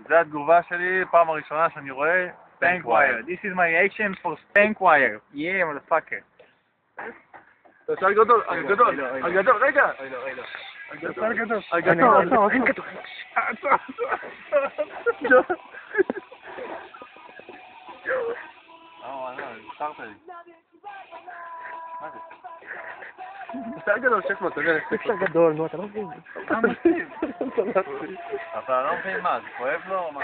זה התגובה שלי, פעם הראשונה שאני רואה Spank wire. This is my action for spank wire. Yeah, motherfucker. תעשה הגדול, רגע! הגדול. אין כדור. הזכרת לי. תעשה הגדול, שכמה, תראה. אפשר גדול, נו, אתה לא מבין. אבל אני לא מבין מה, זה כואב לו או מה?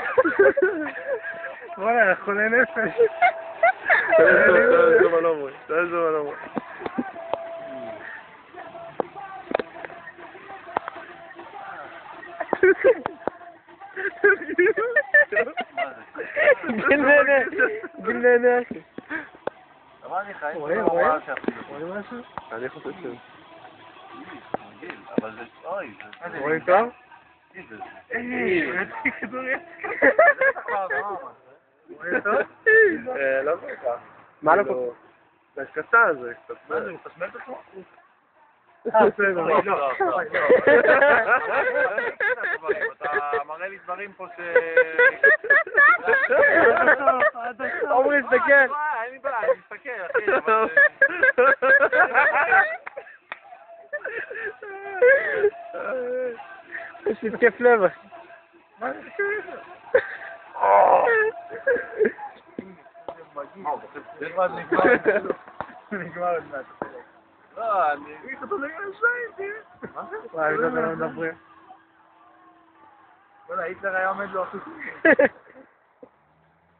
וואלה, חולה נפש. תעשה מה לא אומרים. גיל נהנה. אמרתי לך, רואה משהו? אני חושב ש... אבל זה... אוי, זה... רואים טוב? רואים טוב? לא כל כך. מה לא כל זה קטן, זה קצת... מה זה, הוא חשמל את עצמו? בסדר. אתה מראה לי דברים פה ש... עומרי, תסתכל. אין לי בעיה, אני מסתכל, אחי, אבל... יש לי תקף לב. מה זה קורה? נגמר את זה. לא, אני... איך אתה נגמר שיים, מה זה? וואי, אתה לא מדברים. וואלה, היטלר היה עומד לו אחוז.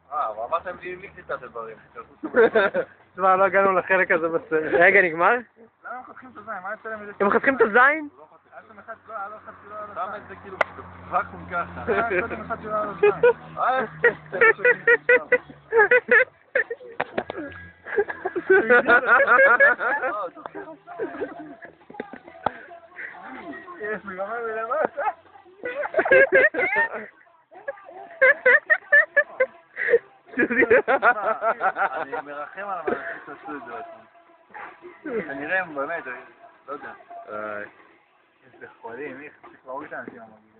אבל אמרתם לי עם לי קצת הדברים. תשמע, לא הגענו לחלק הזה בסרט. רגע, נגמר? למה מחתכים את הזין? מה יצא להם מזה? הם מחתכים את הזין? היה שם אחד שלא, היה לו אחד שלא על הזין. שם את זה כאילו וקום ככה. היה קודם אחד שלא על הזין. יש לי גמר מלמטה. אני מרחם על המאנשים שעשו את זה בעצמם. כנראה הם באמת, לא יודע. איזה חולים, איך שכבר הוריד את האנשים המגיעים.